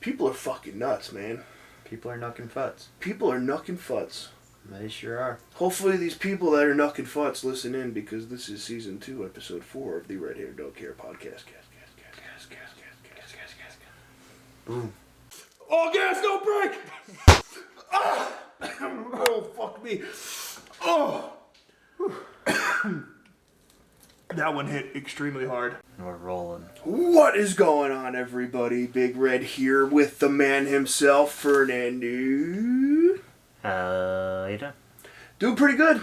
People are fucking nuts, man. People are knucking futs. People are knucking futs. They sure are. Hopefully these people that are knucking futs listen in, because this is season 2, episode 4 of the Red Hair Don't Care podcast. Boom. All gas, no brake! Ah! Oh, fuck me. Oh! That one hit extremely hard. We're rolling. What is going on, everybody? Big Red here with the man himself, Fernando. How you doing? Doing pretty good.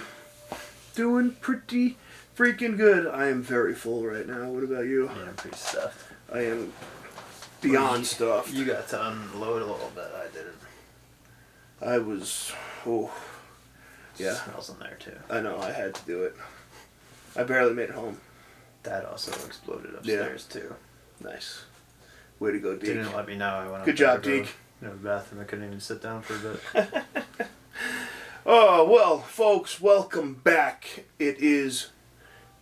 Doing pretty freaking good. I am very full right now. What about you? Yeah, I'm pretty stuffed. I am beyond stuffed. You got to unload a little bit. I didn't. I was... Oh. Yeah. It smells in there, too. I know. I had to do it. I barely made it home. That also exploded upstairs, too. Nice. Way to go, Deke. Didn't let me know. I went Good job, Deke. No bathroom. I couldn't even sit down for a bit. Oh, well, folks, welcome back. It is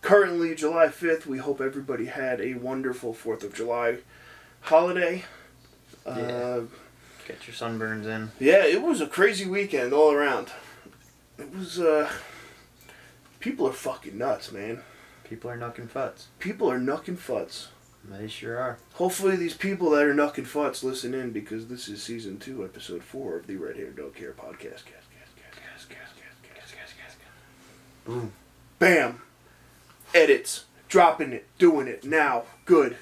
currently July 5th. We hope everybody had a wonderful 4th of July holiday. Yeah. Get your sunburns in. Yeah, it was a crazy weekend all around. It was, people are fucking nuts, man. People are knucking futs. People are knucking futs. They sure are. Hopefully these people that are knucking futs listen in, because this is season 2, episode 4 of the Red Hair Don't Care podcast. Boom. Bam. Edits. Dropping it. Doing it. Now. Good.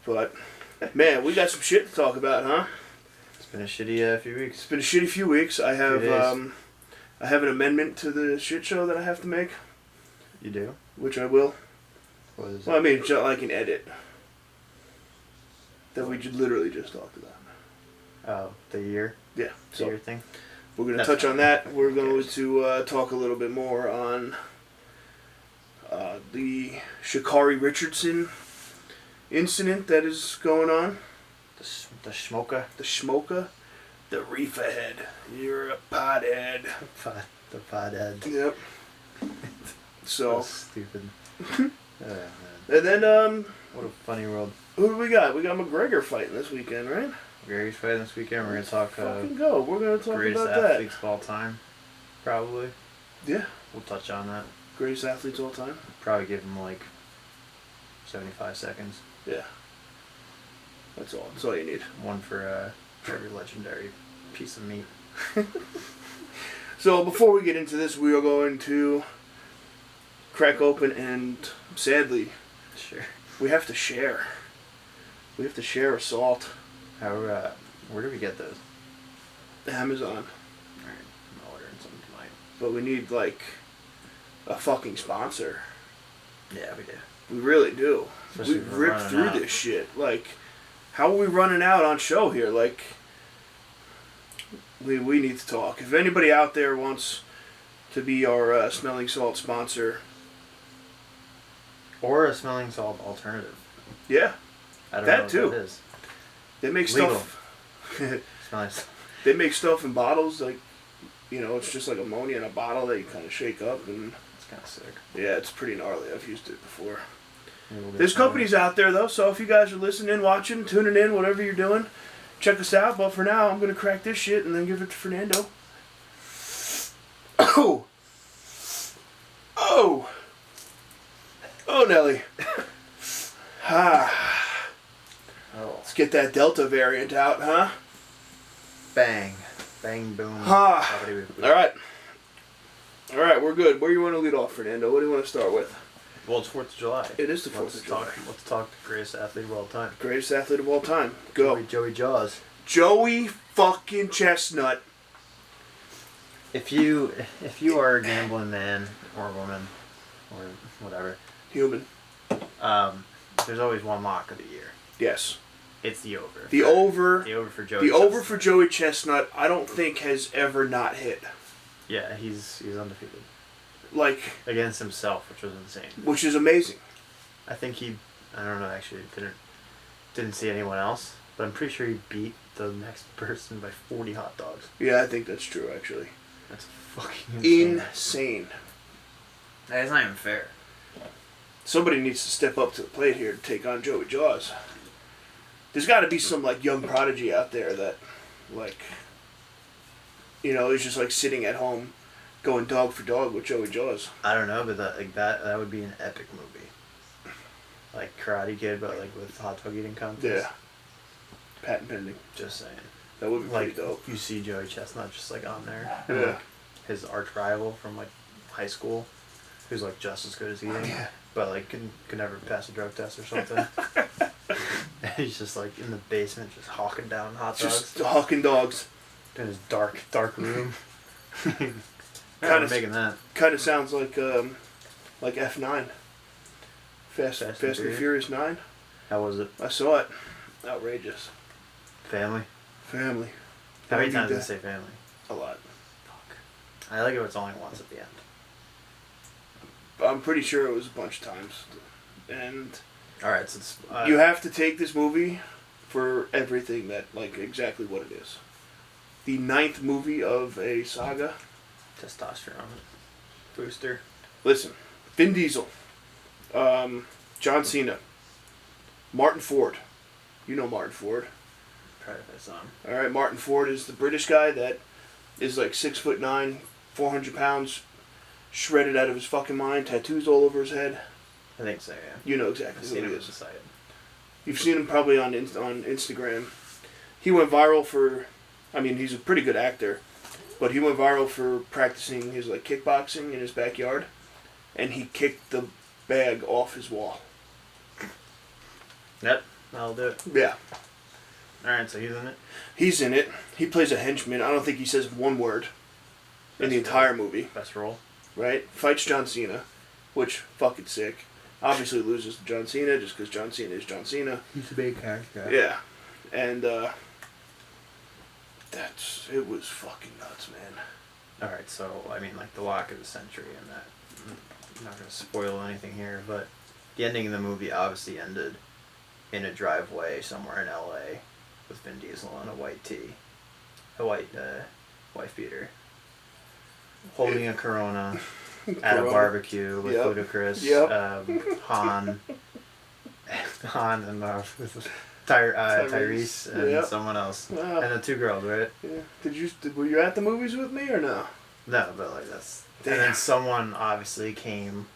But, man, we got some shit to talk about, huh? It's been a shitty few weeks. It's been a shitty few weeks. I have an amendment to the shit show that I have to make. You do? Which I will. What is it? Well, I mean, like an edit. That we literally just talked about. Oh, the year? Yeah. The year thing? We're going to touch on that. We're going to talk a little bit more on the Sha'Carri Richardson incident that is going on. The Schmoka? The Schmoka. The reefer head. You're a pothead. The pothead. Yep. So stupid. Man. And then, what a funny world. who do we got? We got McGregor fighting this weekend, right? Gary's fighting this weekend. We're going to talk fucking go. We're going to talk greatest about that. athletes of all time, probably. Yeah. We'll touch on that. Greatest athletes of all time? Probably give him like 75 seconds. Yeah. That's all. That's all you need. One for every legendary piece of meat. So before we get into this, we are going to crack open and, sadly, Sure. we have to share. We have to share a salt. Where do we get those? Amazon. Alright, I'm ordering some tonight. But we need, like, a fucking sponsor. Yeah, we do. We really do. Especially We've if we're ripped running through out. this shit. Like, how are we running out on show here? Like, we need to talk. If anybody out there wants to be our smelling salt sponsor. Or a smelling salt alternative. Yeah. I don't That know what too. that is. They make Legal. stuff. Smelling salt. They make stuff in bottles, like, you know, it's just like ammonia in a bottle that you kind of shake up, and It's kind of sick. yeah, it's pretty gnarly. I've used it before. Maybe There's companies out there though, so if you guys are listening, watching, tuning in, whatever you're doing, check us out. But for now, I'm gonna crack this shit and then give it to Fernando. Oh, oh, oh, Nelly. Oh. Let's get that Delta variant out, huh? Bang. Bang, boom. Ha. Bobbity-boop-boop. All right, we're good. Where do you want to lead off, Fernando? What do you want to start with? Well, it's 4th of July. It is the 4th of July. Let's talk the greatest athlete of all time. Greatest athlete of all time. Go. Joey Jaws. Joey fucking Chestnut. If you are a gambling man or woman or whatever, Human. there's always one lock of the year. Yes. It's the over. The over. The over for Joey. The over for Joey Chestnut, I don't think has ever not hit. Yeah, he's undefeated. Like, Against himself, which was insane. which is amazing. I think I don't know, actually, didn't see anyone else, but I'm pretty sure he beat the next person by 40 hot dogs. Yeah, I think that's true, actually. That's fucking insane. Insane. That's not even fair. Somebody needs to step up to the plate here to take on Joey Jaws. There's got to be some like young prodigy out there that, like, is just like sitting at home, going dog for dog with Joey Jaws. I don't know, but that would be an epic movie. Like Karate Kid, but like with hot dog eating contest. Yeah. Patent pending. Just saying. That would be like, pretty dope. You see Joey Chestnut just like on there. Yeah. Like, his arch rival from like high school, who's like just as good as eating, but like can never pass a drug test or something. And he's just like in the basement, just hawking down hot dogs. Just hawking dogs. In his dark room. Kind of making that. Kind of sounds like F9. Fast and Furious 9. How was it? I saw it. Outrageous. Family. How many times did you say family? A lot. Fuck. I like it when it's only once at the end. I'm pretty sure it was a bunch of times. And alright, so it's, you have to take this movie for everything that, like, exactly what it is. The 9th movie of a saga. Testosterone booster. Listen, Vin Diesel, John Cena, Martin Ford. You know Martin Ford. Probably that song. Alright, Martin Ford is the British guy that is like 6'9", 400 pounds, shredded out of his fucking mind, tattoos all over his head. I think so, yeah. You know exactly who he is. Beside. You've seen him probably on Instagram. He went viral for, he's a pretty good actor, but he went viral for practicing his like kickboxing in his backyard, and he kicked the bag off his wall. Yep, that'll do it. Yeah. Alright, so he's in it? He's in it. He plays a henchman. I don't think he says one word in the entire movie. Best role. Right? Fights John Cena, which, fucking sick. Obviously loses to John Cena just because John Cena is John Cena. He's a big character. Yeah. And, it was fucking nuts, man. Alright, so, like, the lock of the century and that. I'm not going to spoil anything here, but the ending of the movie obviously ended in a driveway somewhere in LA with Vin Diesel on a white tee. A white wife beater. Holding a Corona at a barbecue with Ludacris, Han and Tyrese and someone else. Wow. And the two girls, right? Yeah. Were you at the movies with me or no? No, but like that's... Damn. And then someone obviously came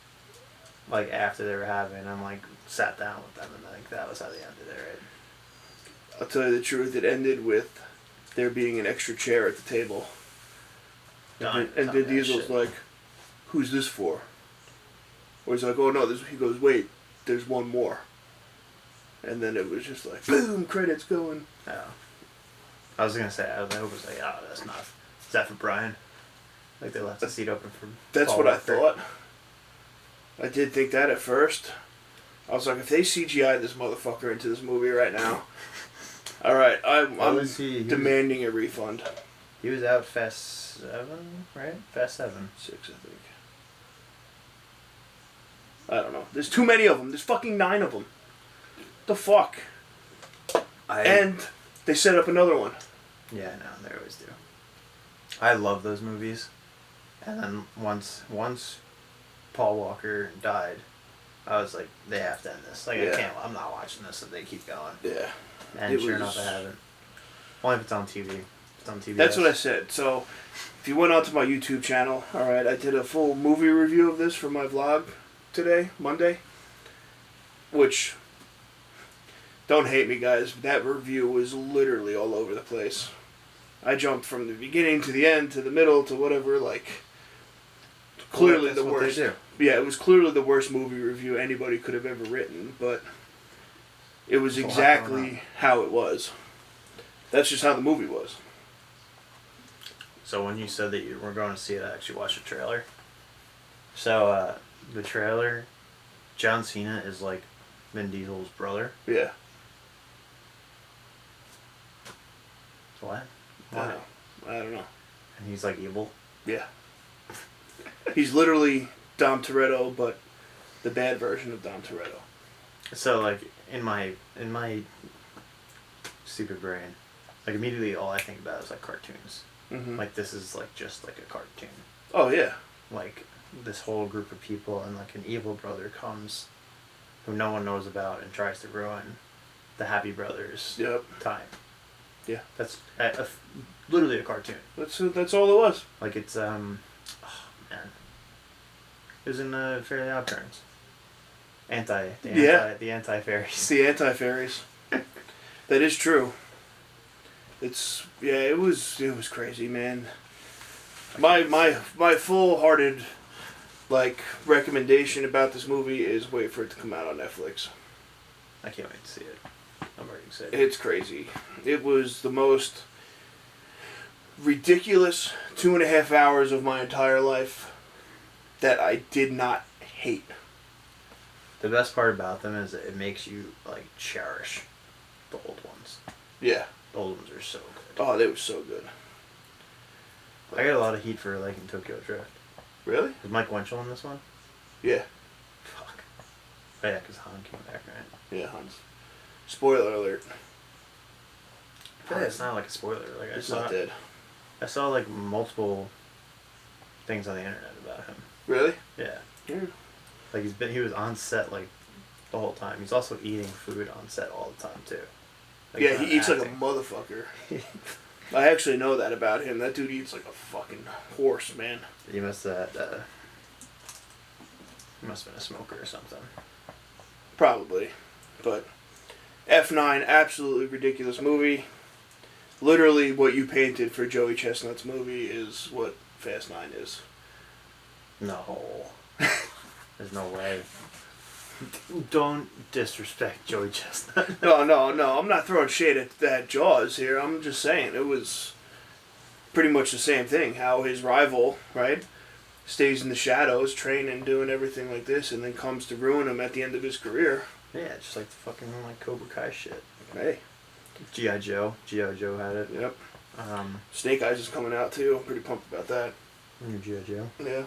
like after they were having and like sat down with them and like that was how they ended it, right? I'll tell you the truth, it ended with there being an extra chair at the table. And Vin Diesel's like, who's this for? Or he's like, oh no, he goes, wait, there's one more. And then it was just like, boom, credits going. Oh. I was going to say, I was like, oh, that's not, is that for Brian? Like they left the seat open for That's Paul what Walker. I thought. I did think that at first. I was like, if they CGI this motherfucker into this movie right now, alright, I'm demanding a refund. He was out Fast 7, right? Fast 7. 6, I think. I don't know. There's too many of them. There's fucking 9 of them. The fuck? And they set up another one. Yeah, no, they always do. I love those movies. And then once Paul Walker died, I was like, they have to end this. Like, I'm not watching this if they keep going. Yeah. And sure enough, I haven't. Only if it's on TV. It's on TV. That's what I said. So, if you went onto my YouTube channel, alright, I did a full movie review of this for my vlog today, Monday. Which, don't hate me guys, that review was literally all over the place. I jumped from the beginning to the end to the middle to whatever, like, clearly the worst. Yeah, it was clearly the worst movie review anybody could have ever written, but it was exactly how it was. That's just how the movie was. So when you said that you were going to see it, I actually watched the trailer. So, the trailer, John Cena is like Vin Diesel's brother. Yeah. What? Why? I don't know. And he's like evil? Yeah. He's literally Dom Toretto, but the bad version of Dom Toretto. So like in my stupid brain, like immediately all I think about is like cartoons. Mm-hmm. Like this is like just like a cartoon. Oh yeah. Like this whole group of people and like an evil brother comes who no one knows about and tries to ruin the Happy Brothers Yep. time. Yeah. That's literally a cartoon. That's all it was. Like it's oh man, it was in Fairly Odd Parents. The anti-fairies. The anti-fairies. That is true. It was crazy, man. My full-hearted recommendation about this movie is wait for it to come out on Netflix. I can't wait to see it. I'm already excited. It's crazy. It was the most ridiculous 2.5 hours of my entire life that I did not hate. The best part about them is that it makes you cherish the old ones. Yeah. The old ones are so good. Oh, they were so good. I got a lot of heat for liking Tokyo Drift. Really? Was Mike Winchell in this one? Yeah. Fuck. Oh yeah, because Han came back, right? Yeah, Hans. Spoiler alert. I feel like it's not a spoiler. It's not dead. I saw multiple things on the internet about him. Really? Yeah. Yeah. He was on set the whole time. He's also eating food on set all the time too. Yeah, he eats like a motherfucker. I actually know that about him. That dude eats like a fucking horse, man. He must have must have been a smoker or something. Probably. But F9, absolutely ridiculous movie. Literally what you painted for Joey Chestnut's movie is what Fast 9 is. No. There's no way. Don't disrespect Joey Chestnut. No. I'm not throwing shade at Jaws here. I'm just saying it was pretty much the same thing. How his rival, right, stays in the shadows, training, doing everything like this, and then comes to ruin him at the end of his career. Yeah, just like the fucking Cobra Kai shit. Hey. G.I. Joe. G.I. Joe had it. Yep. Snake Eyes is coming out too. I'm pretty pumped about that. New G.I. Joe. Yeah.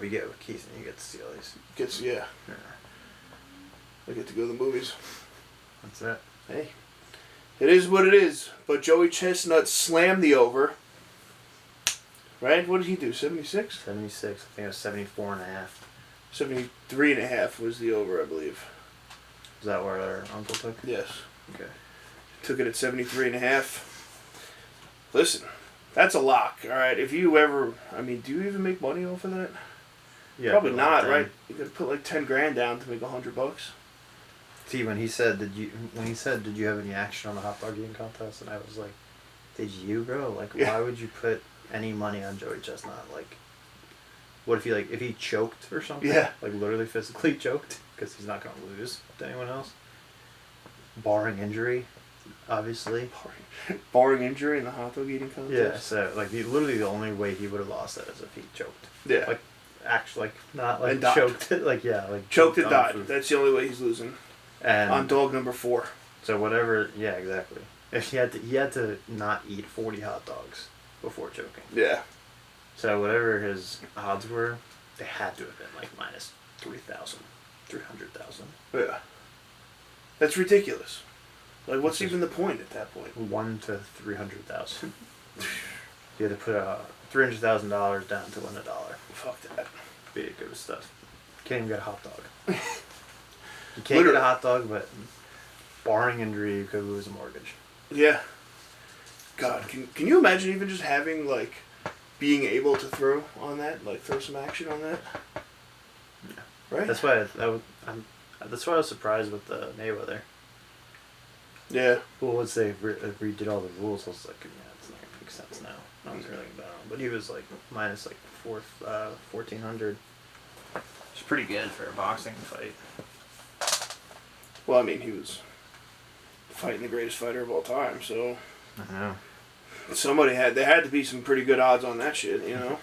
We get with Keith and you get to see all these. Yeah. I get to go to the movies. That's it. Hey. It is what it is. But Joey Chestnut slammed the over. Right? What did he do? 76? 76. I think it was 74 and a half. 73 and a half was the over, I believe. Is that where our uncle took? Yes. Okay. Took it at 73 and a half. Listen, that's a lock, all right? If you ever, do you even make money off of that? Yeah. Probably not, right? You gotta put $10,000 down to make $100. See, when he said, did you have any action on the hot dog eating contest? And I was like, did you, bro? Why would you put any money on Joey Chestnut? What if if he choked or something? Yeah. Literally physically choked? Because he's not going to lose to anyone else. Barring injury, obviously. Barring injury in the hot dog eating contest? Yeah, so, literally the only way he would have lost that is if he choked. Yeah. Actually, not and died. choked. Choked and died. That's the only way he's losing. And on dog number 4. So whatever, yeah, exactly. If he had to not eat 40 hot dogs before choking. Yeah. So whatever his odds were, they had to have been minus 3,000, 300,000. Yeah. That's ridiculous. What's even the point at that point? 1 to 300,000. You had to put $300,000 down to win $1. Fuck that. Be good stuff. Can't even get a hot dog. You can't get a hot dog, but barring injury, you could lose a mortgage. Yeah. God, can you imagine even just having being able to throw on that, throw some action on that? Yeah. Right. That's why that's why I was surprised with Mayweather. Yeah. Well, once they redid all the rules, I was like, yeah, it's not gonna make sense now. I was really about him, but he was minus 1,400. It's pretty good for a boxing fight. Well, he was fighting the greatest fighter of all time, so I know. There had to be some pretty good odds on that shit, you know?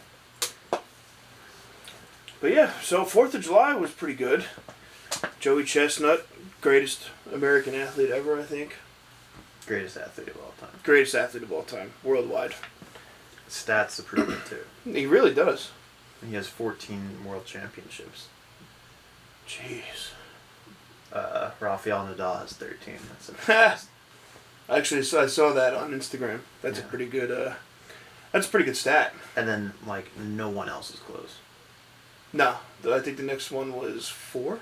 But yeah, so 4th of July was pretty good. Joey Chestnut, greatest American athlete ever, I think. Greatest athlete of all time. Greatest athlete of all time, worldwide. Stats to prove it, too. He really does. He has 14 world championships. Jeez. Rafael Nadal has 13. That's Actually, I saw that on Instagram. That's a pretty good. That's a pretty good stat. And then no one else is close. No, I think the next one was 4.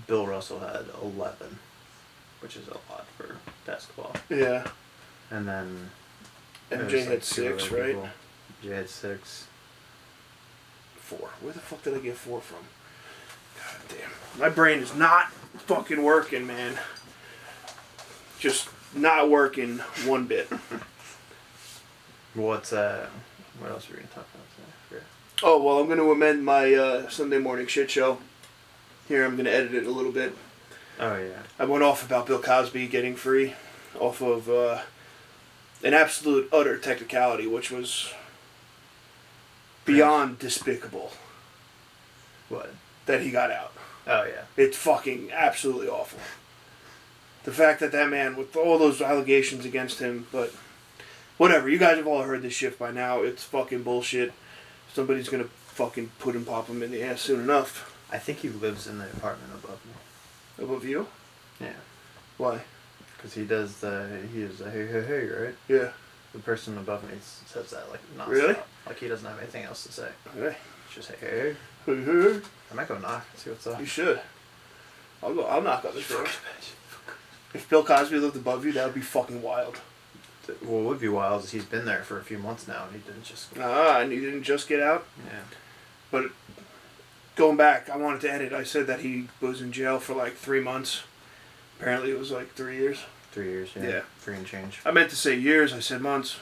Bill Russell had 11. which is a lot for basketball. Yeah. And then MJ had 6, right? MJ had 6. 4. Where the fuck did I get 4 from? God damn. My brain is not fucking working, man. Just not working one bit. What else are we going to talk about today? Oh, well, I'm going to amend my Sunday morning shit show. Here, I'm going to edit it a little bit. Oh, yeah. I went off about Bill Cosby getting free off of an absolute utter technicality, which was beyond despicable. What? That he got out. Oh, yeah. It's fucking absolutely awful. The fact that man, with all those allegations against him, but whatever. You guys have all heard this shit by now. It's fucking bullshit. Somebody's going to fucking pop him in the ass soon enough. I think he lives in the apartment above me. Above you? Yeah. Why? Because he is the hey, right? Yeah. The person above me says that like nonstop. Really? Like he doesn't have anything else to say. Okay. It's just hey. I might go knock, see what's up. You should. I'll knock on the door. If Bill Cosby lived above you, that would be fucking wild. Well, it would be wild is he's been there for a few months now and he didn't just... And he didn't just get out? Yeah. But going back, I wanted to edit. I said that he was in jail for like 3 months. Apparently it was like 3 years. 3 years, yeah. Yeah. 3 and change. I meant to say years. I said months.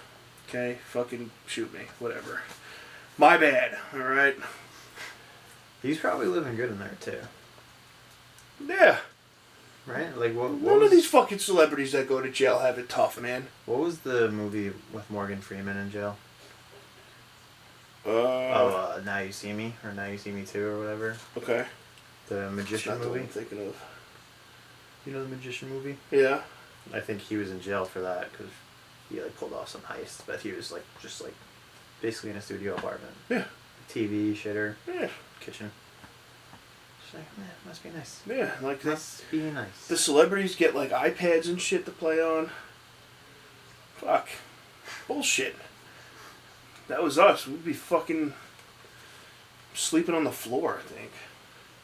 Okay, fucking shoot me. Whatever. My bad. Alright? He's probably living good in there too. Yeah. Right? Like what None of these fucking celebrities that go to jail have it tough, man. What was the movie with Morgan Freeman in jail? Now You See Me or Now You See Me 2 or whatever. Okay. The Magician That's not movie. the one I'm thinking of. You know the Magician movie? Yeah. I think he was in jail for that because he like pulled off some heists, but he was like just like basically in a studio apartment. Yeah. TV, shitter. Yeah. Kitchen. Just like, man, must be nice. Yeah, like Must be nice. the celebrities get like iPads and shit to play on. Fuck. Bullshit. That was us. We'd be fucking sleeping on the floor, I think.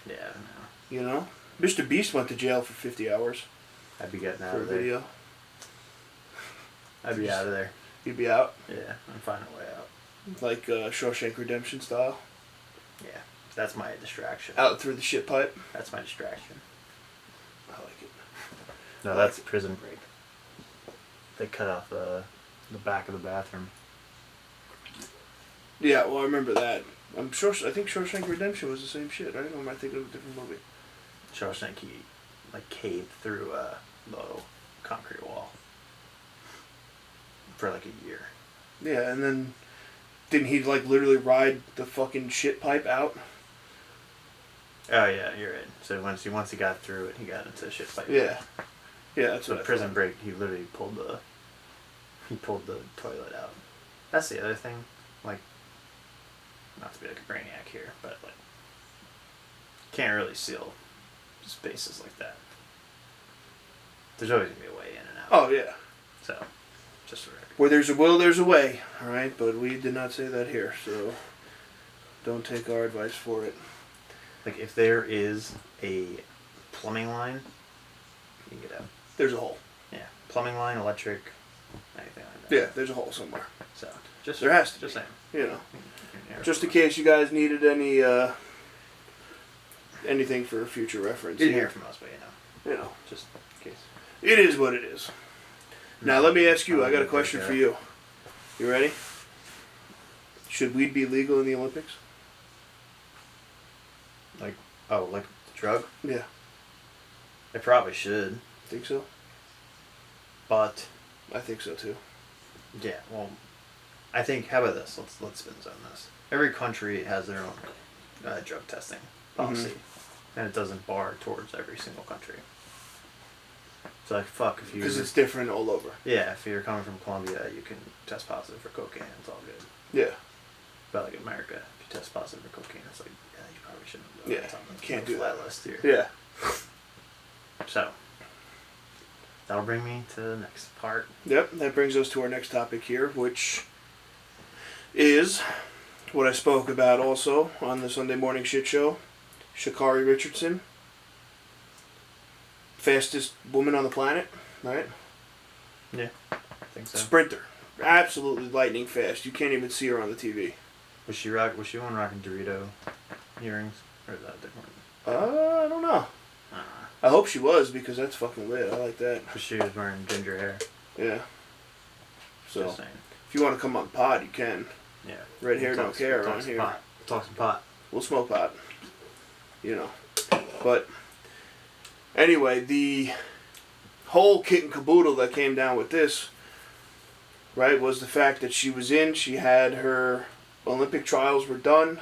Yeah, I don't know. You know? Mr. Beast went to jail for 50 hours. I'd be getting out for of a there. video. I'd be out of there. You'd be out? Yeah, I'm finding a way out. Like Shawshank Redemption style? Yeah, that's my distraction. Out through the shit pipe? That's my distraction. I like it. No, that's Prison Break. They cut off the back of the bathroom. Yeah, well, I remember that. I think Shawshank Redemption was the same shit, right? Or am I thinking of a different movie? Shawshank, he like caved through a low concrete wall for like a year. Yeah, and then didn't he like literally ride the fucking shit pipe out? Oh yeah, you're right. So once he got through it, he got into the shit pipe. Yeah, yeah, that's so what. Prison Break, he literally pulled the toilet out. That's the other thing, like, not to be like a brainiac here, but like, can't really seal spaces like that. There's always gonna be a way in and out. Oh yeah. So, just for record. Where there's a will, there's a way. All right, but we did not say that here, so don't take our advice for it. Like, if there is a plumbing line, you can get out. There's a hole. Yeah, plumbing line, electric, anything like that. Yeah, there's a hole somewhere. So, just there has to. Just be. saying. You know, just in case you guys needed anything for future reference. You didn't hear from us, but you know, just in case. It is what it is. Now let me ask you. I got a question for you. You ready? Should weed be legal in the Olympics? Like, like the drug? Yeah. It probably should. Think so? But I think so too. Yeah, well, I think, how about this? Let's spin zone this. Every country has their own drug testing policy, and it doesn't bar towards every single country. So, like, fuck, if you... Because it's different all over. Yeah, if you're coming from Colombia, you can test positive for cocaine, it's all good. Yeah. But, like, America, if you test positive for cocaine, it's like, yeah, you probably shouldn't do it. Yeah, It's on the can't do that list here. Yeah. So, that'll bring me to the next part. Yep, that brings us to our next topic here, which is what I spoke about also on the Sunday Morning Shit Show. Sha'Carri Richardson fastest woman on the planet, right? Yeah, I think so. Sprinter. Absolutely lightning fast. You can't even see her on the TV. Was she one rocking Dorito earrings? Or is that different? I don't know. I hope she was, because that's fucking lit. I like that. Because she was wearing ginger hair. Yeah. So, Just saying. if you want to come on pod, you can. Yeah. Red hair don't care around here. Talk some pot. We'll smoke pot. You know. But, anyway, the whole kit and caboodle that came down with this, right, was the fact that she was in, she had her Olympic trials were done,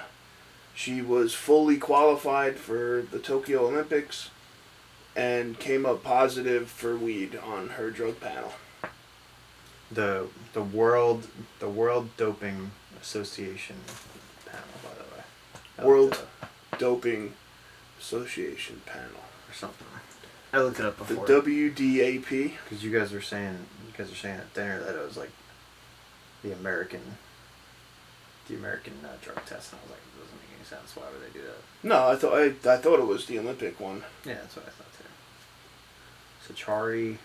she was fully qualified for the Tokyo Olympics, and came up positive for weed on her drug panel. The World Doping Association panel, by the way. World Doping Association panel. Or something. I looked it up before. The WDAP. Because you guys were saying at dinner that it was like the American drug test, and I was like, it doesn't make any sense. Why would they do that? No, I thought it was the Olympic one. Yeah, that's what I thought too. Sachari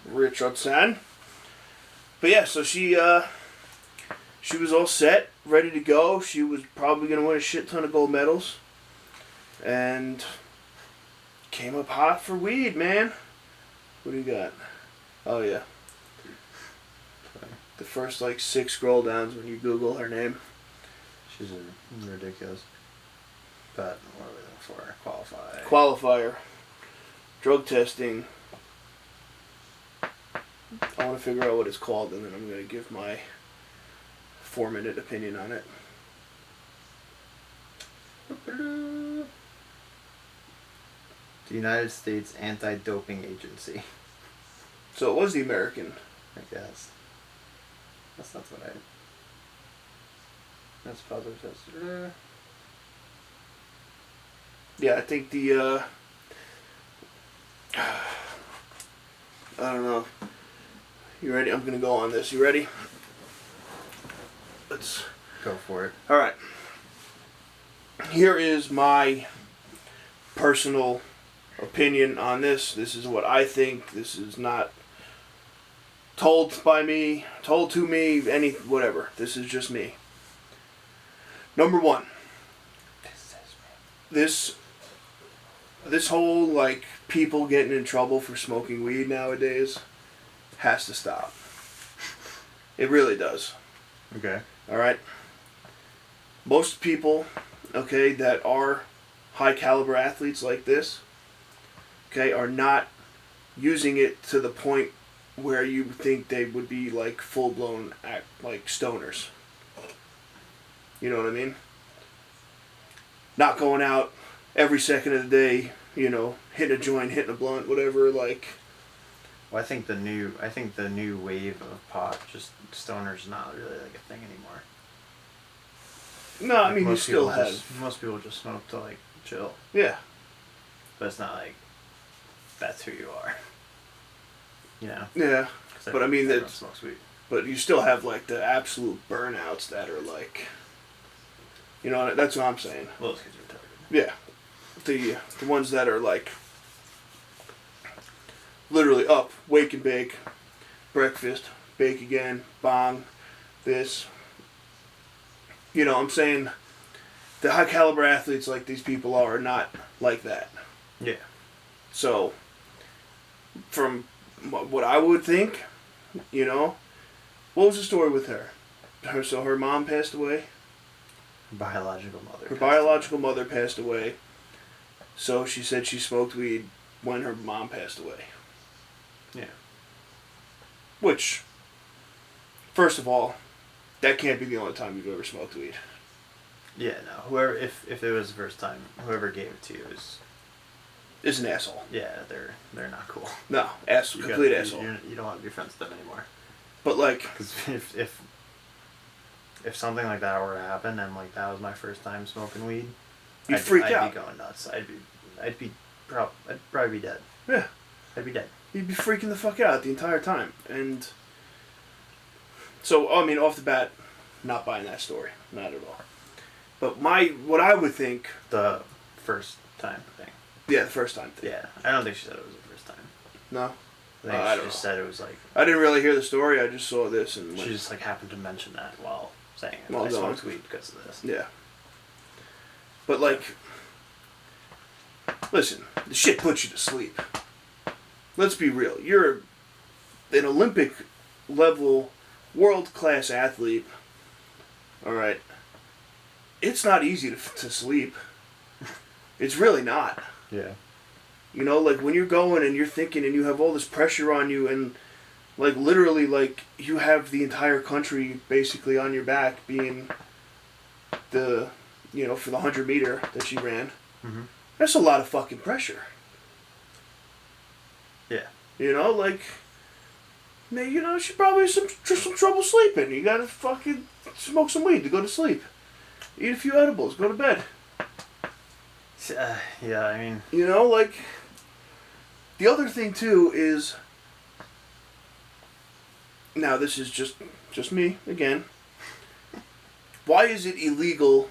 Richardson. But yeah, so she was all set, ready to go. She was probably gonna win a shit ton of gold medals, and came up hot for weed, man. What do you got? Oh yeah. The first 6 scroll downs when you Google her name. She's ridiculous. But what are we looking for? Qualifier. Drug testing. I want to figure out what it's called, and then I'm going to give my 4-minute opinion on it. The United States Anti-Doping Agency. So it was the American. I guess. That's not what I... That's positive test. Yeah, I think the, I don't know. You ready? I'm going to go on this. You ready? Let's... Go for it. Alright. Here is my personal opinion on this. This is what I think. This is not told to me, whatever. This is just me. Number 1. This whole, people getting in trouble for smoking weed nowadays has to stop. It really does. Okay. Alright? Most people, okay, that are high caliber athletes like this, okay, are not using it to the point where you think they would be full blown stoners. You know what I mean? Not going out every second of the day, hitting a joint, hitting a blunt, whatever, Well, I think the new wave of pot, just stoners, not really a thing anymore. No, I mean, you still have... Most people just smoke to, chill. Yeah. But it's not that's who you are. Yeah. But I mean, smokes weed. But you still have, the absolute burnouts that are, that's what I'm saying. Well, those kids are retarded. Yeah. The ones that are, literally up, wake and bake, breakfast, bake again, bong, this. I'm saying the high caliber athletes like these people are not like that. Yeah. So, from what I would think, what was the story with her? So her mom passed away? Her biological mother passed away. So she said she smoked weed when her mom passed away. Yeah. Which, first of all, that can't be the only time you've ever smoked weed. Yeah, no. Whoever, if it was the first time, whoever gave it to you is an asshole. Yeah, they're not cool. No, complete asshole. You don't want to be friends with them anymore. But because if something like that were to happen and that was my first time smoking weed, I'd freak out. I'd be going nuts. I'd probably be dead. Yeah. I'd be dead. You'd be freaking the fuck out the entire time. And so, I mean, off the bat, not buying that story. Not at all. But what I would think... The first time thing. Yeah, the first time thing. Yeah, I don't think she said it was the first time. No? I think I she don't just know. said it was like... I didn't really hear the story, I just saw this and She just like happened to mention that while saying it. Well I done. smoked weed because of this. Yeah. But like, listen, the shit puts you to sleep. Let's be real. You're an Olympic level, world class athlete. Alright. It's not easy to sleep. It's really not. Yeah. You know, like when you're going and you're thinking and you have all this pressure on you and like literally like you have the entire country basically on your back being the, you know, for the 100 meter that she ran. Mm-hmm. That's a lot of fucking pressure. Yeah. You know, like, you know, she probably has some trouble sleeping. You gotta fucking smoke some weed to go to sleep. Eat a few edibles, go to bed. Yeah, I mean... You know, like, the other thing, too, is... Now, this is just me, again. Why is it illegal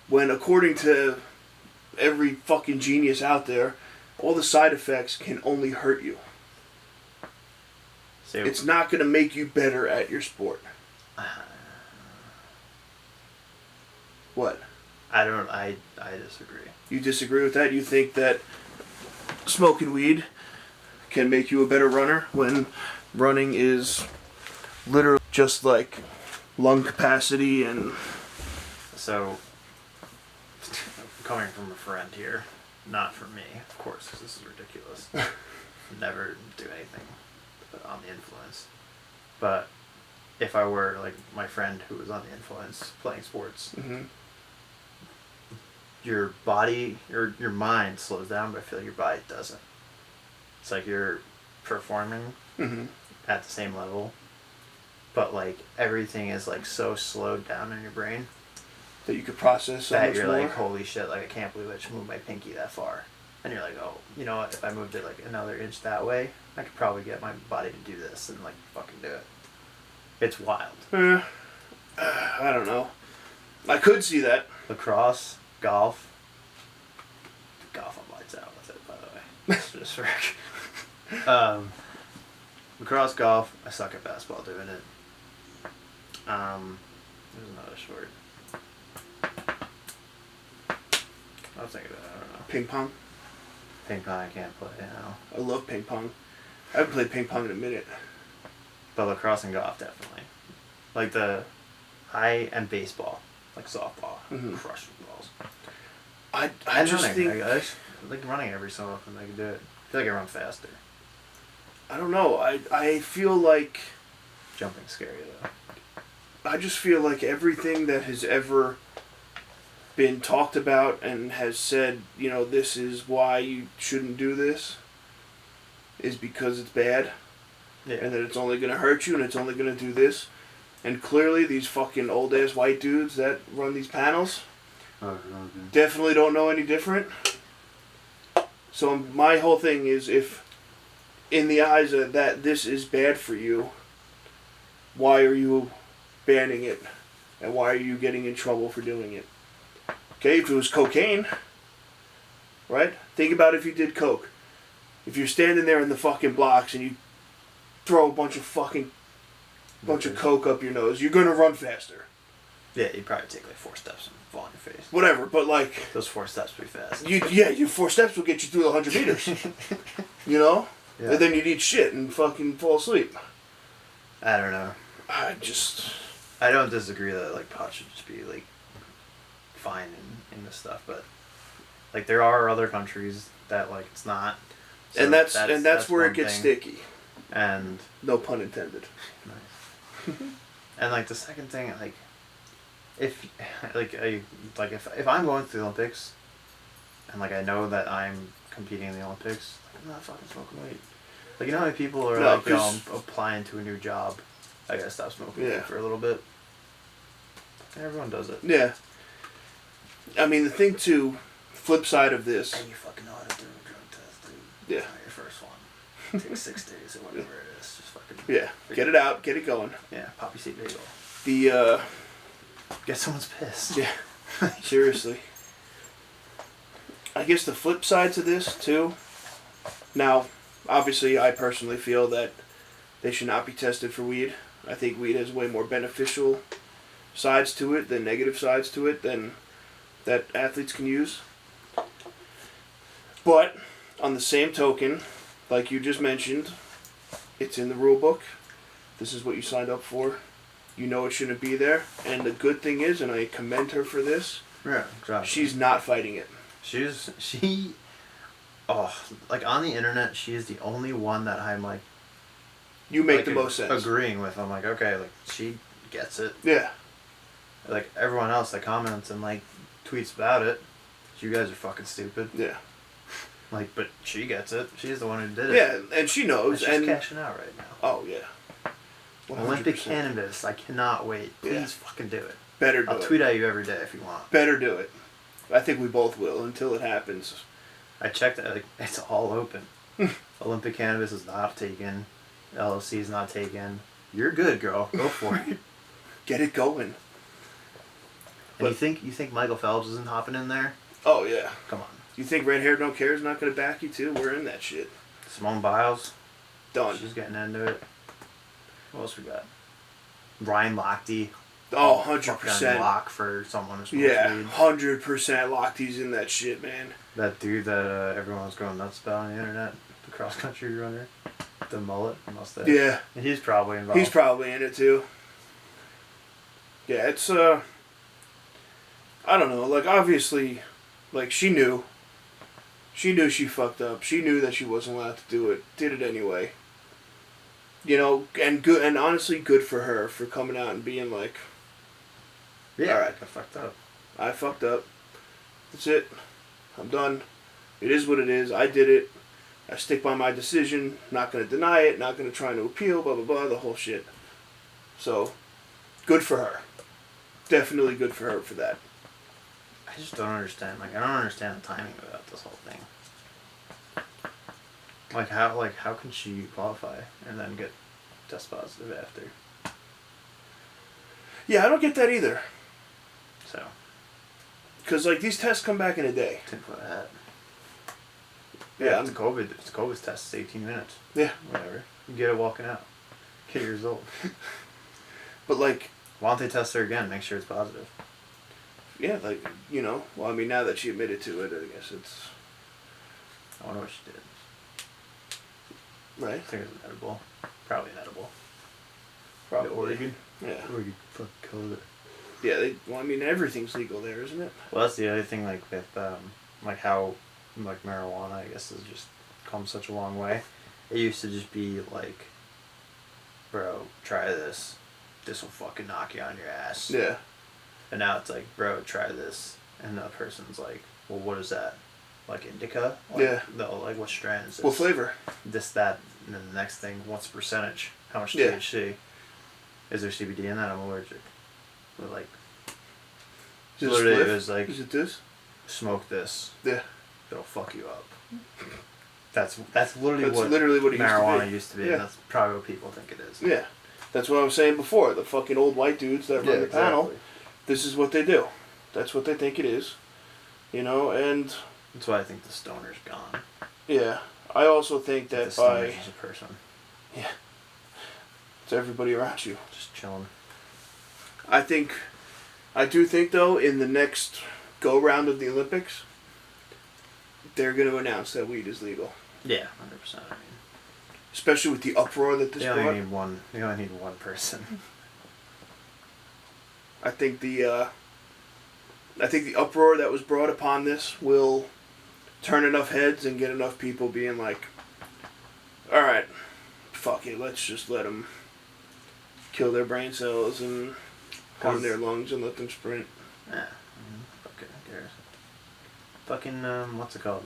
when, according to every fucking genius out there, all the side effects can only hurt you? So, it's not going to make you better at your sport. What? I disagree. You disagree with that? You think that smoking weed can make you a better runner when running is literally just like lung capacity and... So, coming from a friend here, not from me, of course, because this is ridiculous. Never do anything on the influence. But if I were like my friend who was on the influence playing sports, mm-hmm. your body, your mind slows down, but I feel like your body doesn't. It's like you're performing Mm-hmm. at the same level, but like everything is like so slowed down in your brain that you could process so that much you're more. like, holy shit, like I can't believe I just moved my pinky that far. And you're like, oh, you know what, if I moved it like another inch that way, I could probably get my body to do this and like fucking do it. It's wild. I don't know. I could see that. Lacrosse, golf. Golf I'm lights out with it, by the way. Just for lacrosse, golf, I suck at basketball doing it. There's another sport. I was thinking of that, I don't know. Ping pong. Ping pong I can't play now. I love ping pong. I haven't played ping pong in a minute. But lacrosse and golf, definitely. Like and baseball. Like softball. Mm-hmm. Crushing balls. I just running. think... I like running every so often I can do it. I feel like I run faster. I don't know. I feel like... Jumping's scary, though. I just feel like everything that has ever been talked about and has said, you know, this is why you shouldn't do this, is because it's bad. Yeah. And that it's only going to hurt you and it's only going to do this. And clearly these fucking old-ass white dudes that run these panels definitely don't know any different. So my whole thing is, if in the eyes of that this is bad for you, why are you banning it? And why are you getting in trouble for doing it? Okay, if it was cocaine, right? Think about if you did coke. If you're standing there in the fucking blocks and you throw a bunch of coke up your nose, you're gonna run faster. Yeah, you'd probably take like 4 steps and fall on your face. Whatever, but like... Those 4 steps would be fast. Your 4 steps will get you through the 100 meters. You know? Yeah. And then you'd eat shit and fucking fall asleep. I don't know. I don't disagree that like pot should just be like fine in this stuff, but like there are other countries that like it's not. So and that's where it gets sticky. And no pun intended. Nice. And like the second thing, like if I'm going to the Olympics, and like I know that I'm competing in the Olympics, like, I'm not fucking smoking weed. Like you know how many people are like, yo, I'm applying to a new job, I gotta stop smoking weed for a little bit. Everyone does it. Yeah. I mean, the thing too, flip side of this. And you fucking know how to do a drug test, dude. Yeah. It's not your first one. It takes 6 days or whatever it is. Just fucking. Yeah. Get it out. Get it going. Yeah. Poppy seed bagel. Get someone's pissed. Yeah. Seriously. I guess the flip side to this, too. Now, obviously, I personally feel that they should not be tested for weed. I think weed has way more beneficial sides to it than negative sides to it than that athletes can use. But, on the same token, like you just mentioned, it's in the rule book. This is what you signed up for. You know it shouldn't be there. And the good thing is, and I commend her for this, Yeah, exactly. she's not fighting it. Like on the internet, she is the only one that I'm like. You make like the most sense. Agreeing with. I'm like, okay, like she gets it. Yeah. Like everyone else that comments and like tweets about it, you guys are fucking stupid. Yeah. Like, but she gets it. She's the one who did it. Yeah, and she knows. And she's cashing out right now. Oh, yeah. 100%. Olympic cannabis. I cannot wait. Please Yeah. fucking do it. Better do it. I'll tweet at you every day if you want. Better do it. I think we both will until it happens. I checked it. Like, it's all open. Olympic cannabis is not taken. LLC is not taken. You're good, girl. Go for it. Get it going. And you think Michael Phelps isn't hopping in there? Oh, yeah. Come on. You think Red Hair Don't Care is not going to back you, too? We're in that shit. Simone Biles. Done. She's getting into it. What else we got? Ryan Lochte. Oh, Fucking 100%. lock for someone who's Yeah, 100% Lochtey's in that shit, man. That dude that everyone was going nuts about on the internet, the cross-country runner, the mullet, mustache. Yeah. He's probably involved. He's probably in it, too. Yeah, it's, I don't know, like, obviously, like, she knew. She knew she fucked up. She knew that she wasn't allowed to do it. Did it anyway. You know, and good, and honestly, good for her for coming out and being like, yeah, all right, I fucked up. I fucked up. That's it. I'm done. It is what it is. I did it. I stick by my decision. Not going to deny it. Not going to try to appeal, blah, blah, blah, the whole shit. So, good for her. Definitely good for her for that. I just don't understand. Like, I don't understand the timing about this whole thing. Like how can she qualify and then get test positive after? Yeah, I don't get that either. So. Because, like, these tests come back in a day. For that. Yeah, it's COVID's test. It's 18 minutes. Yeah. Whatever. You get it walking out. Get your result. But, like... Why don't they test her again? Make sure it's positive. Yeah, like, you know. Well, I mean, now that she admitted to it, I guess it's... I wonder what she did. Right. I think it was an edible. Probably an edible. Probably. Oregon? Yeah. Oregon fucking killed it. Yeah, well, I mean, everything's legal there, isn't it? Well, that's the other thing, like, with, like, how, like, marijuana, I guess, has just come such a long way. It used to just be, like, bro, try this. This will fucking knock you on your ass. Yeah. And now it's like, bro, try this. And the person's like, well, what is that? Like indica? Like, yeah. No, like, what strand is this? What flavor? This, that, and then the next thing, what's the percentage? How much Yeah. THC? Is there CBD in that? I'm allergic. But, like, Is literally it was like, is it this? Smoke this. Yeah. It'll fuck you up. That's literally That's what literally what it marijuana used to be. Yeah. And that's probably what people think it is. Yeah. That's what I was saying before. The fucking old white dudes that run the panel, exactly. this is what they do. That's what they think it is. You know, and... That's why I think the stoner's gone. Yeah. I also think that the stoner's just a person. Yeah. It's everybody around you. Just chilling. I do think, though, in the next go-round of the Olympics, they're going to announce that weed is legal. Yeah, 100%. I mean, especially with the uproar that this they brought. They only need one person. I think the uproar that was brought upon this will turn enough heads and get enough people being like, all right, fuck it, let's just let them kill their brain cells and harm their lungs and let them sprint. Yeah. Okay, who cares? Fucking, what's it called?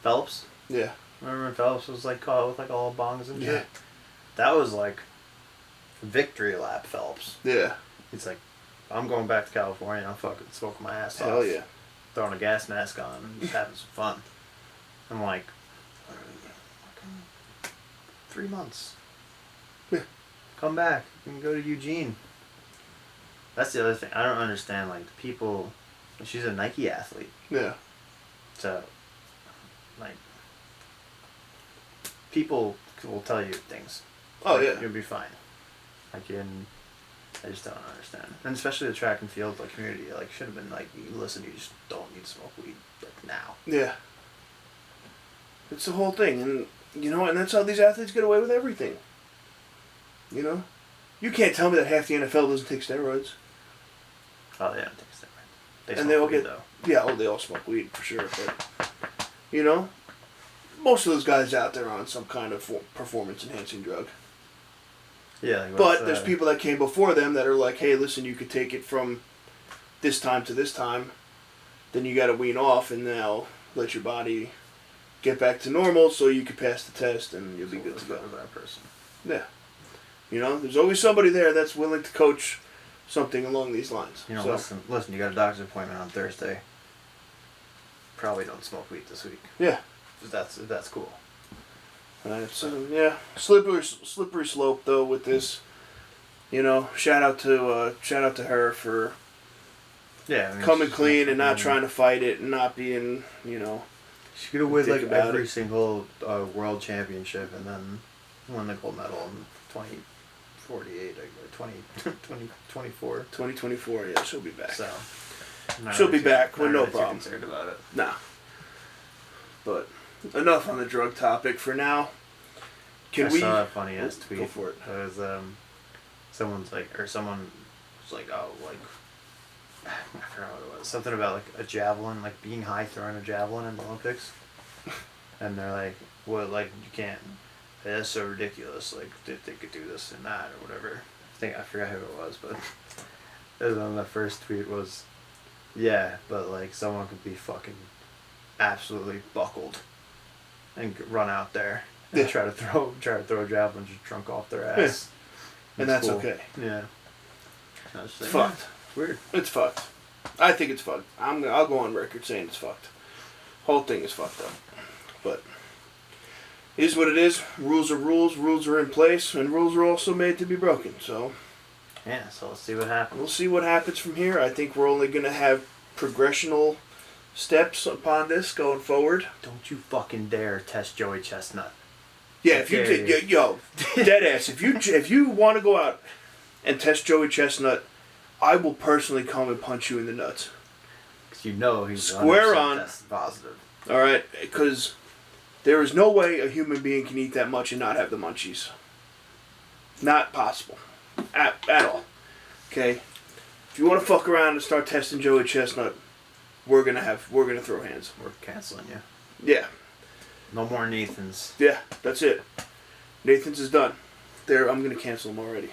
Phelps? Yeah. Remember when Phelps was like caught with like all bongs and shit? Yeah. That was like victory lap Phelps. Yeah. He's like, I'm going back to California, I'm fucking smoking my ass off. Hell yeah. Throwing a gas mask on and just having some fun. I'm like, 3 months. Yeah. Come back. You can go to Eugene. That's the other thing. I don't understand, like, the people... She's a Nike athlete. Yeah. to, like, people will tell you things. Oh, like, yeah. You'll be fine. Like, I just don't understand. And especially the track and field, like, community, like, should have been like, listen, you just don't need to smoke weed, like, now. Yeah. It's the whole thing, and you know, and that's how these athletes get away with everything. You know, you can't tell me that half the NFL doesn't take steroids. Oh, they don't take steroids. They And smoke they all weed, get, though. yeah, oh, they all smoke weed for sure, but you know, most of those guys out there are on some kind of performance enhancing drug. Yeah, like but there's people that came before them that are like, hey, listen, you could take it from this time to this time, then you got to wean off, and now let your body get back to normal so you can pass the test and you'll be good to go. That person. Yeah. You know, there's always somebody there that's willing to coach something along these lines. You know, so, listen, you got a doctor's appointment on Thursday. Probably don't smoke weed this week. Yeah. If that's cool. Yeah, slippery slope though with this. You know, shout out to her for coming clean and not trying to fight it and not being, you know. She could have won like every single world championship and then won the gold medal in 2048 or 2024. 2024, yeah, she'll be back. So she'll be back with no problem. Concerned about it. Nah. But enough on the drug topic for now. I saw a funny ass tweet. Go for it. It was someone was like, oh, like, I forgot what it was. Something about like a javelin, like being high throwing a javelin in the Olympics. And they're like, well, like you can't. That's so ridiculous. Like they could do this and that or whatever. I forgot who it was, but it was on the first tweet was, yeah, but like someone could be fucking absolutely buckled and run out there and try to throw a javelin just drunk off their ass. Yeah. And that's cool. Okay. Yeah. It's fucked. It's weird. It's fucked. I think it's fucked. I'll go on record saying it's fucked. Whole thing is fucked up. But it is what it is. Rules are rules. Rules are in place, and rules are also made to be broken. So yeah. So let's see what happens. We'll see what happens from here. I think we're only gonna have progressional steps upon this going forward. Don't you fucking dare test Joey Chestnut. Yeah, if you did, yo, dead ass. If you want to go out and test Joey Chestnut, I will personally come and punch you in the nuts. Because you know he's square on test positive. All right, because there is no way a human being can eat that much and not have the munchies. Not possible, at all. Okay, if you want to fuck around and start testing Joey Chestnut, we're gonna throw hands. We're canceling you. Yeah. No more Nathans. Yeah, that's it. Nathan's is done. I'm gonna cancel them already.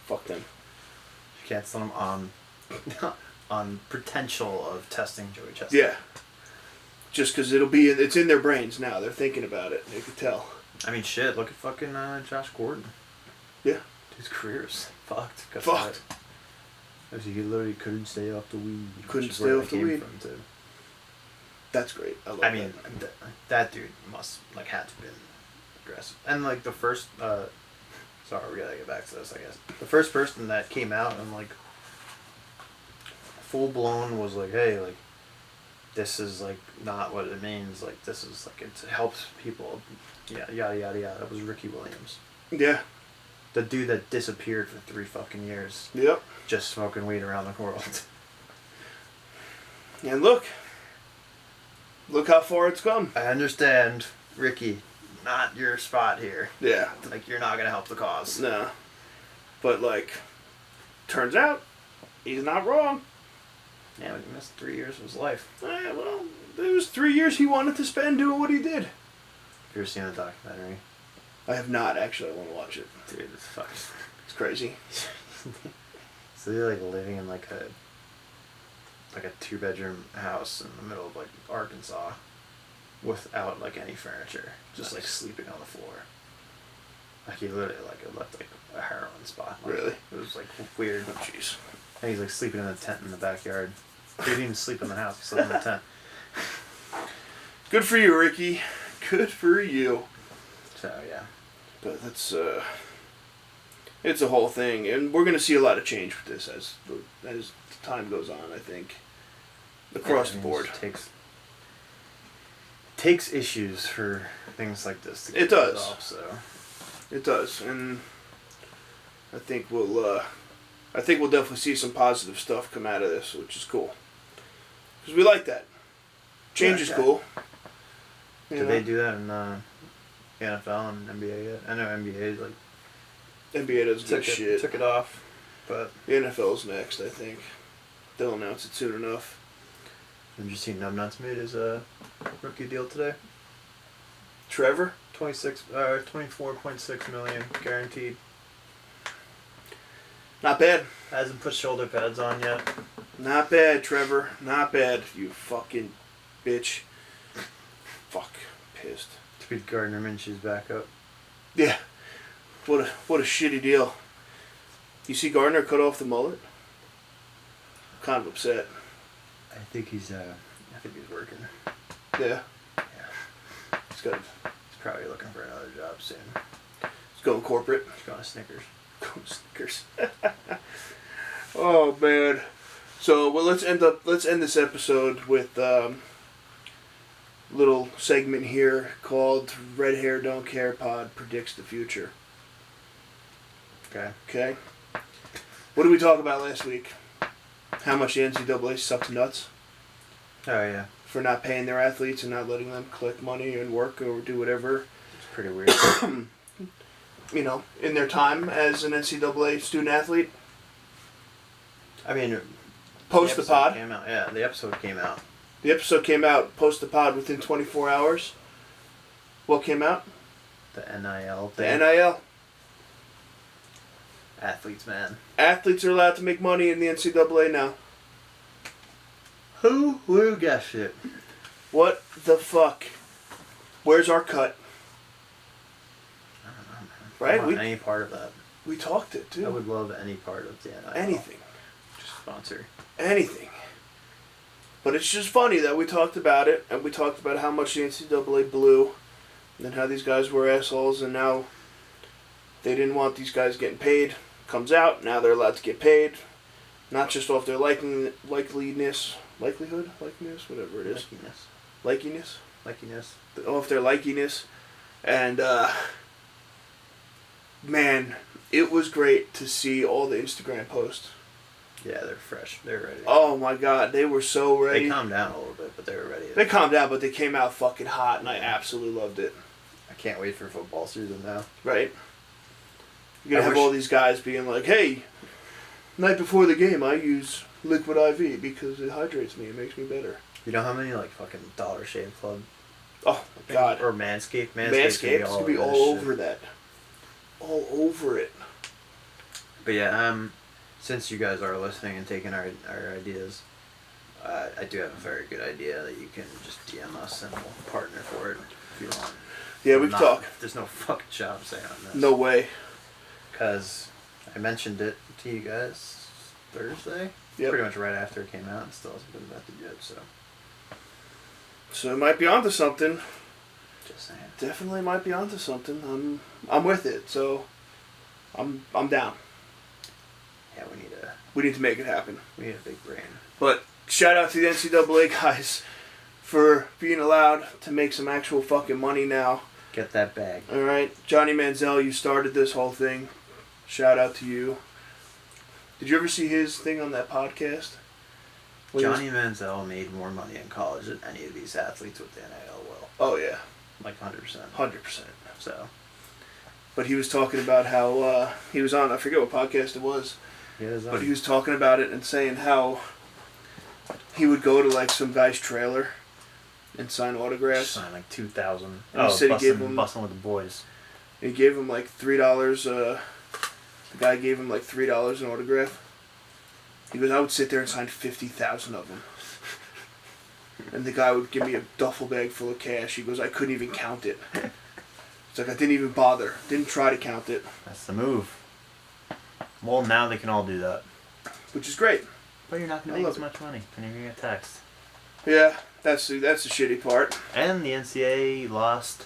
Fuck them. Cancel them on potential of testing Joey Chestnut. Yeah. Just because it's in their brains now. They're thinking about it. They could tell. I mean, shit. Look at fucking Josh Gordon. Yeah. Dude's career's fucked. Fucked. He literally couldn't stay off the weed. Couldn't stay off the weed. From too. That's great. I love that. That dude must had to have been aggressive. And like the first, sorry, we gotta get back to this. I guess the first person that came out and like full blown was like, hey, like this is like not what it means. Like this is like it helps people. Yeah, yada yada yada. That was Ricky Williams. Yeah. The dude that disappeared for 3 fucking years. Yep. Just smoking weed around the world. And look how far it's come. I understand, Ricky, not your spot here. Yeah. Like, you're not going to help the cause. No. But, like, turns out, he's not wrong. Yeah, he missed 3 years of his life. Well, it was 3 years he wanted to spend doing what he did. Have you ever seen the documentary? I have not, actually. I want to watch it. Dude, it's fucking... It's crazy. So they're, like, living in, like a 2-bedroom house in the middle of like Arkansas without like any furniture, just like sleeping on the floor. Like he literally like left like a heroin spot. Like, really? It was like weird. Oh jeez. And he's like sleeping in a tent in the backyard. He didn't even sleep in the house. He slept in the tent. Good for you, Ricky. Good for you. So yeah. But that's it's a whole thing, and we're gonna see a lot of change with this as time goes on. I think across the board. takes issues for things like this to get It does. resolved, so. It does, and I think we'll definitely see some positive stuff come out of this, which is cool. Because we like that. Change is cool. Did they do that in NFL and NBA yet? I know NBA like NBA does good shit. Took it off, but the NFL's next, I think. They'll announce it soon enough. Did you see Numbnuts made his rookie deal today? Trevor? 24.6 million guaranteed. Not bad. Hasn't put shoulder pads on yet. Not bad, Trevor. Not bad. You fucking bitch. Fuck. Pissed. To be Gardner Minshew's backup. Yeah. What a shitty deal. You see Gardner cut off the mullet? I'm kind of upset. I think he's working. Yeah. Yeah. He's probably looking for another job soon. He's going corporate. He's going to Snickers. Going Snickers. Oh man. So let's end this episode with little segment here called Red Hair Don't Care Pod Predicts the Future. Okay. What did we talk about last week? How much the NCAA sucks nuts. Oh yeah. For not paying their athletes and not letting them collect money and work or do whatever. It's pretty weird. You know, in their time as an NCAA student athlete. I mean, post the pod. Came out. Yeah, the episode came out. The episode came out, post the pod within 24 hours. What came out? The NIL thing. The NIL. Athletes, man. Athletes are allowed to make money in the NCAA now. Who would guess it? What the fuck? Where's our cut? I don't know, man. Right? I want any part of that. We talked it, too. I would love any part of the NIL. Anything. Just sponsor. Anything. But it's just funny that we talked about it, and we talked about how much the NCAA blew, and how these guys were assholes, and now they didn't want these guys getting paid. Comes out, now they're allowed to get paid. Not just off their likelihood, whatever it is. Likiness. Off their likiness. And, man, it was great to see all the Instagram posts. Yeah, they're fresh. They're ready. Oh my god, they were so ready. They calmed down a little bit, but they were ready. They calmed down, but they came out fucking hot, and I absolutely loved it. I can't wait for football season now. Right? You're going to have all these guys being like, hey, night before the game, I use Liquid IV because it hydrates me. It makes me better. You know how many, like, fucking Dollar Shave Club? Oh, God. Or Manscaped. Manscaped's going to be all over that. All over it. But yeah, since you guys are listening and taking our ideas, I do have a very good idea that you can just DM us and we'll partner for it if you want. Yeah, we can talk. There's no fucking job saying on this. No way. Because I mentioned it to you guys Thursday. Yep. Pretty much right after it came out, and still hasn't been vetted yet. So it might be onto something. Just saying. Definitely might be onto something. I'm with it. So I'm down. Yeah, we need to make it happen. We need a big brain. But shout out to the NCAA guys for being allowed to make some actual fucking money now. Get that bag. All right, Johnny Manziel, you started this whole thing. Shout out to you. Did you ever see his thing on that podcast? Johnny Manziel made more money in college than any of these athletes with the NIL will. Oh, yeah. Like 100%. 100%. So. But he was talking about how he was on, I forget what podcast it was, but he was talking about it and saying how he would go to like some guy's trailer and sign autographs. Sign like 2,000. Oh, busting with the boys. He gave him like $3. The guy gave him like $3 an autograph. He goes, I would sit there and sign 50,000 of them. And the guy would give me a duffel bag full of cash. He goes, I couldn't even count it. It's like I didn't even bother. Didn't try to count it. That's the move. Well, now they can all do that. Which is great. But you're not going to make as much money when you're going to get taxed. Yeah, that's the shitty part. And the NCAA lost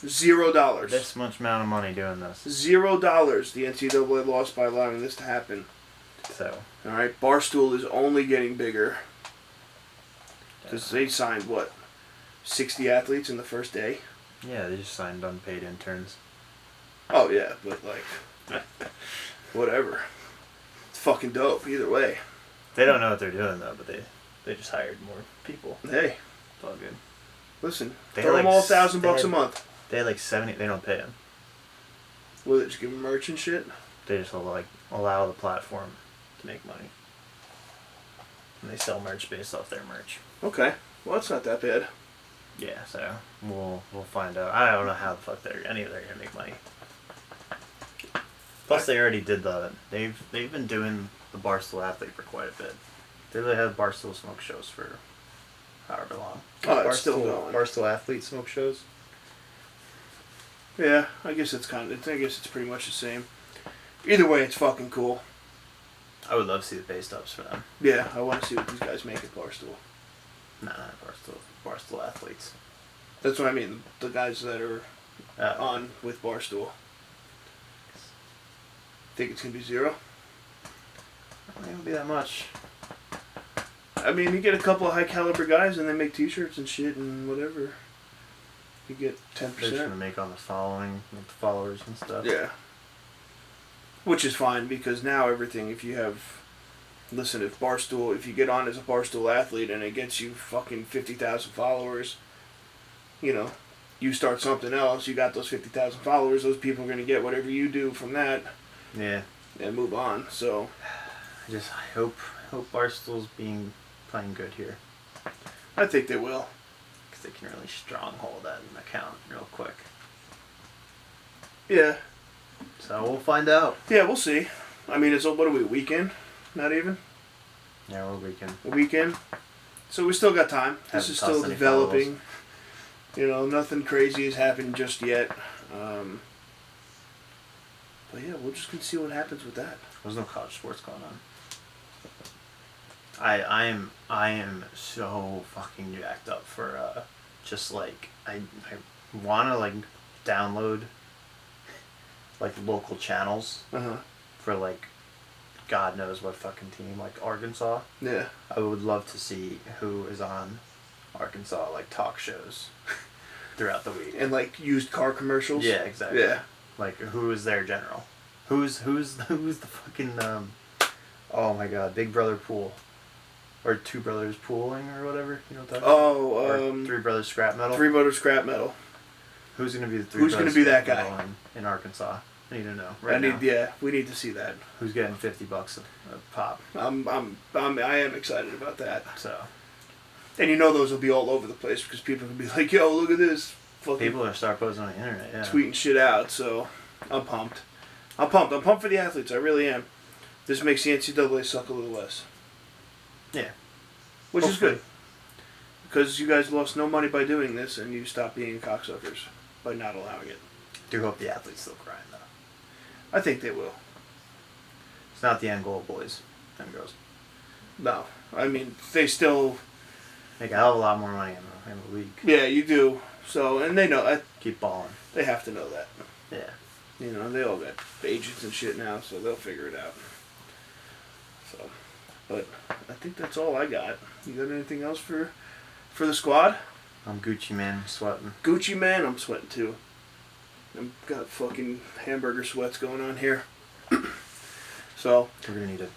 $0. this much amount of money doing this. $0 the NCAA lost by allowing this to happen. So. Alright, Barstool is only getting bigger. Because they signed, what, 60 athletes in the first day. Yeah, they just signed unpaid interns. Oh, yeah, but, like, whatever. It's fucking dope, either way. They don't know what they're doing, though, but they just hired more people. Hey. It's all good. Listen, they throw like, them all $1,000 a month. They had like 70, they don't pay them. Will they just give them merch and shit? They just allow the platform to make money. And they sell merch based off their merch. Okay. Well, that's not that bad. Yeah, so we'll find out. I don't know how the fuck they're gonna make money. Plus, they already did they've been doing the Barstool Athlete for quite a bit. They really have Barstool smoke shows for however long. Oh, it's still going. Barstool Athlete smoke shows. Yeah, I guess it's pretty much the same. Either way, it's fucking cool. I would love to see the pay stubs for them. Yeah, I want to see what these guys make at Barstool. No, not Barstool. Barstool Athletes. That's what I mean. The guys that are on with Barstool. Think it's gonna be zero? I don't think it'll be that much. I mean, you get a couple of high caliber guys and they make T-shirts and shit and whatever. You get 10%. They're just gonna make on the following, with the followers and stuff. Yeah. Which is fine because now everything, if you get on as a Barstool athlete and it gets you fucking 50,000 followers, you know, you start something else, you got those 50,000 followers, those people are going to get whatever you do from that. Yeah. And move on, so. I hope Barstool's playing good here. I think they will. Because they can really stronghold that account real quick. Yeah. So we'll find out. Yeah, we'll see. I mean, what are we, a weekend? Not even? Yeah, we're a weekend. A weekend? So we still got time. This is still developing. You know, nothing crazy has happened just yet. But yeah, we're just going to see what happens with that. There's no college sports going on. I am so fucking jacked up for just like I want to like download like local channels for like God knows what fucking team, like Arkansas. Yeah. I would love to see who is on Arkansas like talk shows throughout the week. And like used car commercials. Yeah, exactly. Yeah. Like who is their general? Who's the fucking oh my God, Big Brother Pool. Or Two Brothers Pooling or whatever, you know what I'm talking about? Three Brothers Scrap Metal. Three Brothers Scrap Metal. Who's gonna be the Who's gonna be that guy in Arkansas? I need to know now. Yeah, we need to see that. Who's getting $50 a pop? I am excited about that. So. And you know those will be all over the place because people can be like, "Yo, look at this." People are start posting on the internet, yeah. Tweeting shit out. So, I'm pumped. I'm pumped for the athletes. I really am. This makes the NCAA suck a little less. Yeah. Which is good. Because you guys lost no money by doing this and you stopped being cocksuckers by not allowing it. Do hope the athletes still grind, though. I think they will. It's not the end goal, boys and girls. No. I mean, they still make a hell of a lot more money in the league. Yeah, you do. So, and they know. Keep balling. They have to know that. Yeah. You know, they all got agents and shit now, so they'll figure it out. So, but I think that's all I got. You got anything else for the squad? I'm Gucci man, sweating. Gucci man, I'm sweating too. I've got fucking hamburger sweats going on here. So we're gonna need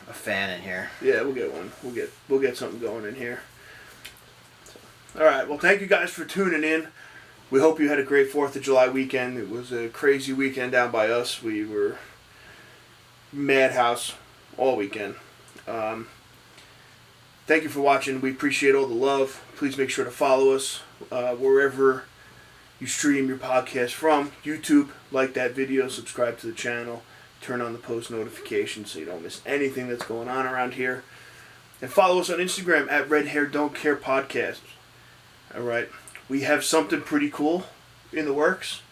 a fan in here. Yeah, we'll get one. We'll get something going in here. So, all right. Well, thank you guys for tuning in. We hope you had a great 4th of July weekend. It was a crazy weekend down by us. We were madhouse all weekend. Thank you for watching. We appreciate all the love. Please make sure to follow us wherever you stream your podcast from. YouTube, like that video, subscribe to the channel, turn on the post notifications so you don't miss anything that's going on around here. And follow us on Instagram at Red Hair Don't Care Podcast. All right. We have something pretty cool in the works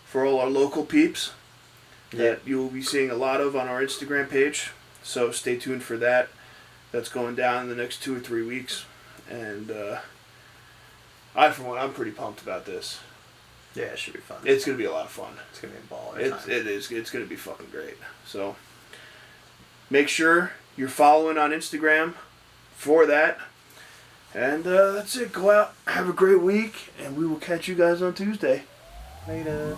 for all our local peeps that you will be seeing a lot of on our Instagram page. So stay tuned for that. That's going down in the next 2 or 3 weeks. And for one, I'm pretty pumped about this. Yeah, it should be fun. It's going to be a lot of fun. It's going to be a ball. It is. It's going to be fucking great. So make sure you're following on Instagram for that. And that's it. Go out, have a great week, and we will catch you guys on Tuesday. Later.